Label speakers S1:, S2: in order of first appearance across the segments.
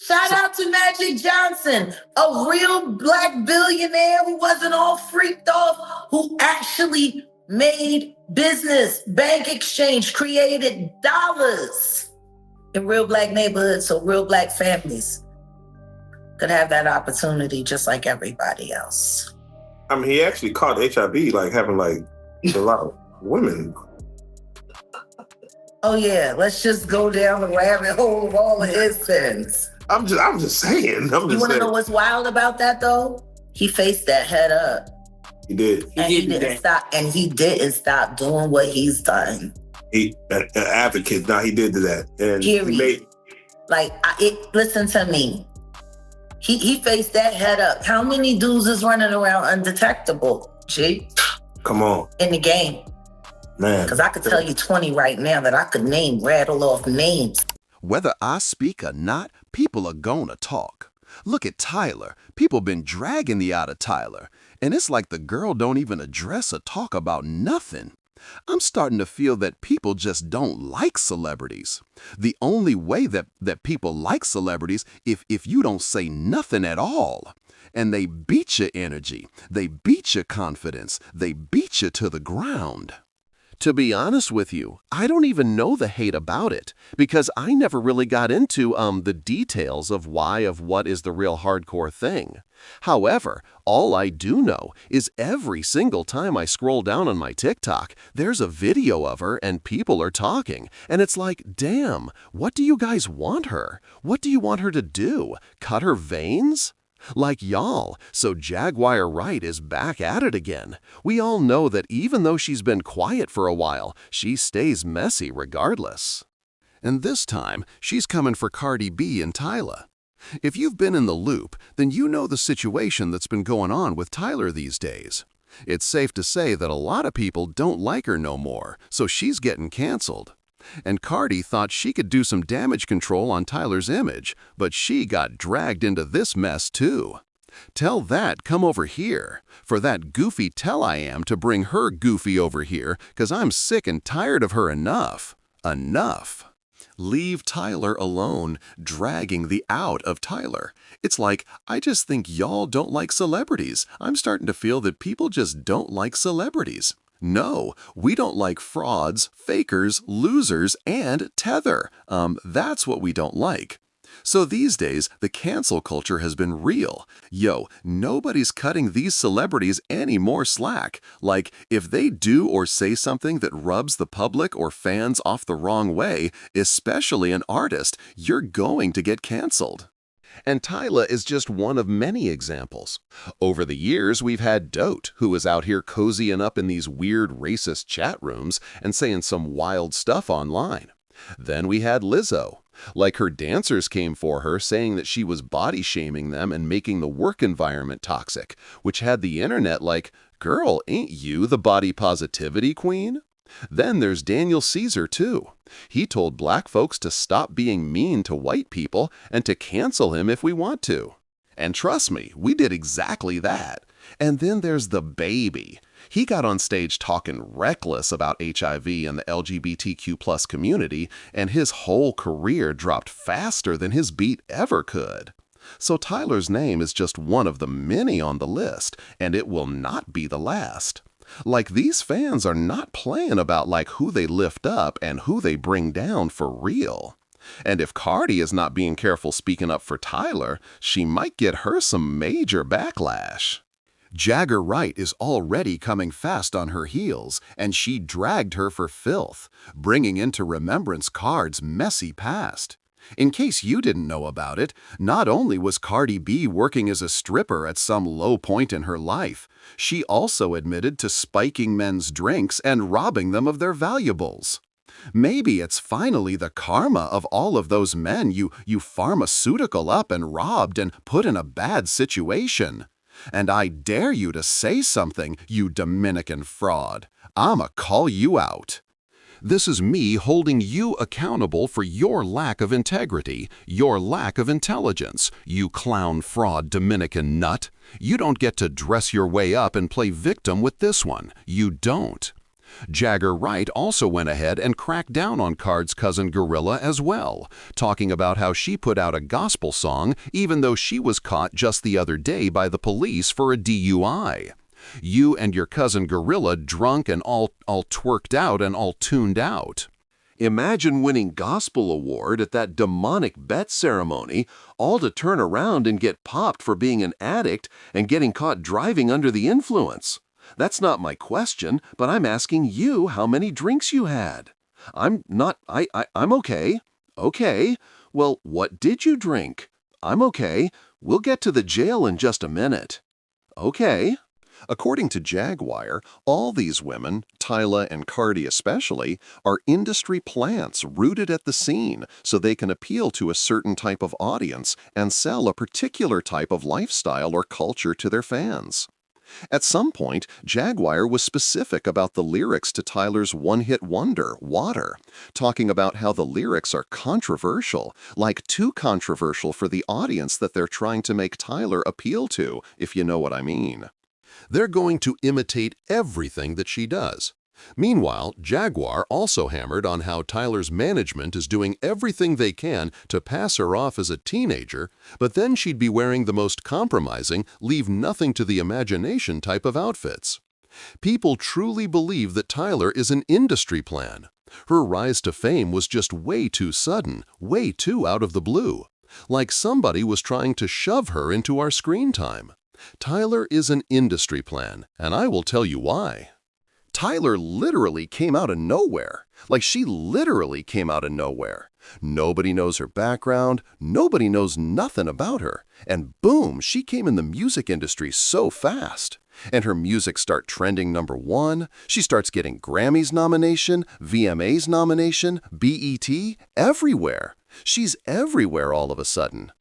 S1: Shout out to Magic Johnson, a real black billionaire who wasn't all freaked off, who actually made business, bank exchange, created dollars in real black neighborhoods so real black families could have that opportunity just like everybody else.
S2: I mean, he actually caught HIV, like having like a lot of women.
S1: Oh yeah, let's just go down the rabbit hole of all of his sins.
S2: I'm just saying.
S1: You want to know what's wild about that though? He faced that head up.
S2: He did.
S1: And he didn't stop. And he didn't stop doing what he's done.
S2: He an advocate. Now he did that. And
S1: period. Listen to me. He faced that head up. How many dudes is running around undetectable? G.
S2: Come on.
S1: In the game.
S2: Man.
S1: Because I could tell you 20 right now that I could rattle off names.
S3: Whether I speak or not, people are gonna talk. Look at Tyler. People been dragging the out of Tyler. And it's like the girl don't even address or talk about nothing. I'm starting to feel that people just don't like celebrities. The only way that people like celebrities if you don't say nothing at all. And they beat your energy. They beat your confidence. They beat you to the ground. To be honest with you, I don't even know the hate about it because I never really got into the details of what is the real hardcore thing. However, all I do know is every single time I scroll down on my TikTok, there's a video of her and people are talking. And it's like, damn, what do you guys want her? What do you want her to do? Cut her veins? Like y'all, so Jaguar Wright is back at it again. We all know that even though she's been quiet for a while, she stays messy regardless. And this time, she's coming for Cardi B and Tyler. If you've been in the loop, then you know the situation that's been going on with Tyler these days. It's safe to say that a lot of people don't like her no more, so she's getting canceled. And Cardi thought she could do some damage control on Tyler's image, but she got dragged into this mess too. Tell that come over here, for that goofy tell I am to bring her goofy over here, 'cause I'm sick and tired of her enough. Enough. Leave Tyler alone, dragging the out of Tyler. It's like, I just think y'all don't like celebrities. I'm starting to feel that people just don't like celebrities. No, we don't like frauds, fakers, losers, and tether. That's what we don't like. So these days, the cancel culture has been real. Yo, nobody's cutting these celebrities any more slack. Like, if they do or say something that rubs the public or fans off the wrong way, especially an artist, you're going to get canceled. And Tyla is just one of many examples. Over the years, we've had Dote, who was out here cozying up in these weird racist chat rooms and saying some wild stuff online. Then we had Lizzo. Like her dancers came for her saying that she was body shaming them and making the work environment toxic, which had the internet like, girl, ain't you the body positivity queen? Then there's Daniel Caesar, too. He told black folks to stop being mean to white people and to cancel him if we want to. And trust me, we did exactly that. And then there's the baby. He got on stage talking reckless about HIV and the LGBTQ+ community, and his whole career dropped faster than his beat ever could. So Tyler's name is just one of the many on the list, and it will not be the last. Like, these fans are not playing about like who they lift up and who they bring down for real. And if Cardi is not being careful speaking up for Tyler, she might get her some major backlash. Jaguar Wright is already coming fast on her heels, and she dragged her for filth, bringing into remembrance Card's messy past. In case you didn't know about it, not only was Cardi B working as a stripper at some low point in her life, she also admitted to spiking men's drinks and robbing them of their valuables. Maybe it's finally the karma of all of those men you pharmaceutical up and robbed and put in a bad situation. And I dare you to say something, you Dominican fraud. I'ma call you out. This is me holding you accountable for your lack of integrity, your lack of intelligence, you clown fraud Dominican nut. You don't get to dress your way up and play victim with this one. You don't. Jagger Wright also went ahead and cracked down on Card's cousin Gorilla as well, talking about how she put out a gospel song even though she was caught just the other day by the police for a DUI. You and your cousin Gorilla drunk and all twerked out and all tuned out. Imagine winning gospel award at that demonic bet ceremony, all to turn around and get popped for being an addict and getting caught driving under the influence. That's not my question, but I'm asking you how many drinks you had. I'm okay. Okay. Well, what did you drink? I'm okay. We'll get to the jail in just a minute. Okay. According to Jaguar, all these women, Tyla and Cardi especially, are industry plants rooted at the scene so they can appeal to a certain type of audience and sell a particular type of lifestyle or culture to their fans. At some point, Jaguar was specific about the lyrics to Tyler's one-hit wonder, Water, talking about how the lyrics are controversial, like too controversial for the audience that they're trying to make Tyler appeal to, if you know what I mean. They're going to imitate everything that she does. Meanwhile, Jaguar also hammered on how Tyler's management is doing everything they can to pass her off as a teenager, but then she'd be wearing the most compromising, leave nothing to the imagination type of outfits. People truly believe that Tyler is an industry plan. Her rise to fame was just way too sudden, way too out of the blue. Like somebody was trying to shove her into our screen time. Tyler is an industry plan, and I will tell you why. Tyler literally came out of nowhere. Like she literally came out of nowhere. Nobody knows her background, nobody knows nothing about her, and boom, she came in the music industry so fast. And her music starts trending #1, she starts getting Grammys nomination, VMAs nomination, BET, everywhere. She's everywhere all of a sudden.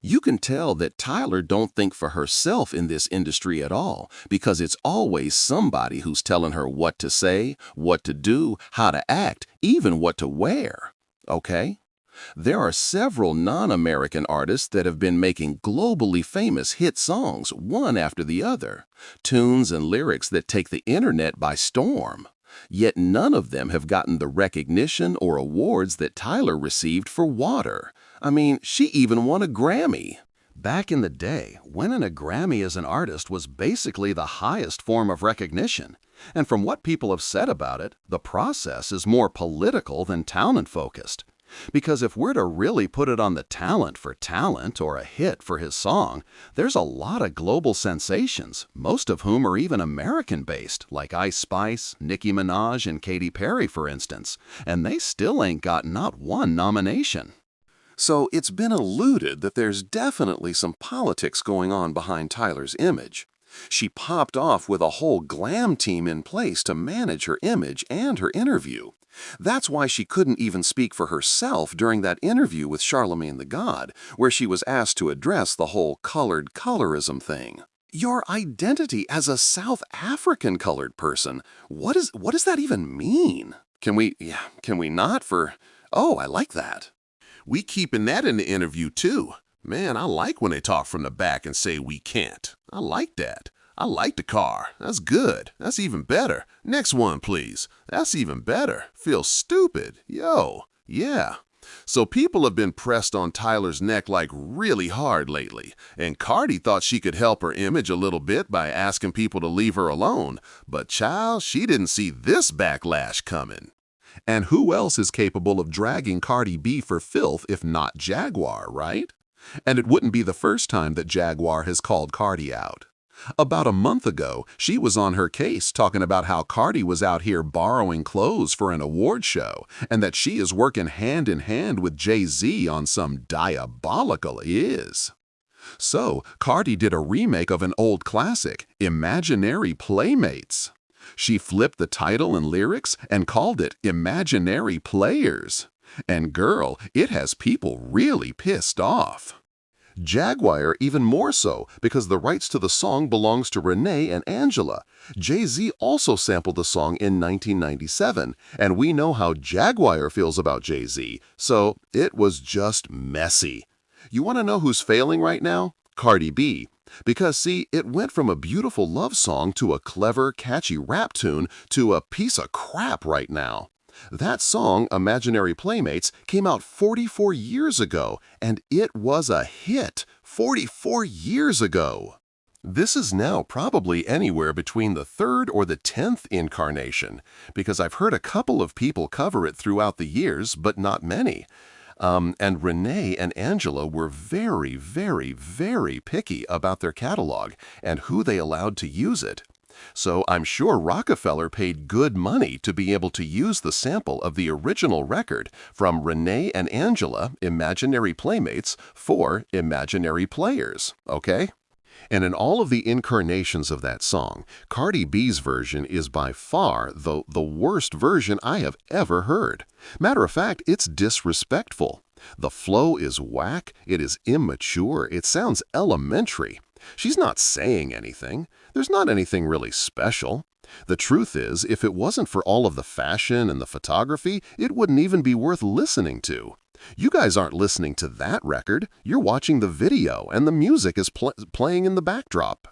S3: You can tell that Tyler don't think for herself in this industry at all, because it's always somebody who's telling her what to say, what to do, how to act, even what to wear. Okay? There are several non-American artists that have been making globally famous hit songs one after the other, tunes and lyrics that take the internet by storm. Yet none of them have gotten the recognition or awards that Tyler received for Water. I mean, she even won a Grammy. Back in the day, winning a Grammy as an artist was basically the highest form of recognition. And from what people have said about it, the process is more political than talent-focused. Because if we're to really put it on the talent for talent or a hit for his song, there's a lot of global sensations, most of whom are even American-based, like Ice Spice, Nicki Minaj, and Katy Perry, for instance, and they still ain't got not one nomination. So it's been alluded that there's definitely some politics going on behind Tyler's image. She popped off with a whole glam team in place to manage her image and her interview. That's why she couldn't even speak for herself during that interview with Charlemagne the God, where she was asked to address the whole colored colorism thing. Your identity as a South African colored person, what does that even mean? Can we not for, oh, I like that. We keeping that in the interview too. Man, I like when they talk from the back and say we can't. I like that. I like the car. That's good. That's even better. Next one, please. That's even better. Feels stupid. Yo, yeah. So people have been pressed on Tyler's neck like really hard lately, and Cardi thought she could help her image a little bit by asking people to leave her alone, but child, she didn't see this backlash coming. And who else is capable of dragging Cardi B for filth if not Jaguar, right? And it wouldn't be the first time that Jaguar has called Cardi out. About a month ago, she was on her case talking about how Cardi was out here borrowing clothes for an award show and that she is working hand in hand with Jay-Z on some diabolical is. So, Cardi did a remake of an old classic, Imaginary Playmates. She flipped the title and lyrics and called it Imaginary Players. And girl, it has people really pissed off. Jaguar even more so, because the rights to the song belongs to Renee and Angela. Jay-Z also sampled the song in 1997, and we know how Jaguar feels about Jay-Z, so it was just messy. You want to know who's failing right now? Cardi B. Because, see, it went from a beautiful love song to a clever, catchy rap tune to a piece of crap right now. That song, Imaginary Playmates, came out 44 years ago, and it was a hit 44 years ago. This is now probably anywhere between the 3rd or the 10th incarnation, because I've heard a couple of people cover it throughout the years, but not many. And Renee and Angela were very, very, very picky about their catalog and who they allowed to use it. So I'm sure Rockefeller paid good money to be able to use the sample of the original record from Renee and Angela, Imaginary Playmates, for Imaginary Players, okay? And in all of the incarnations of that song, Cardi B's version is by far the worst version I have ever heard. Matter of fact, it's disrespectful. The flow is whack, it is immature, it sounds elementary. She's not saying anything. There's not anything really special. The truth is, if it wasn't for all of the fashion and the photography, it wouldn't even be worth listening to. You guys aren't listening to that record. You're watching the video, and the music is playing in the backdrop.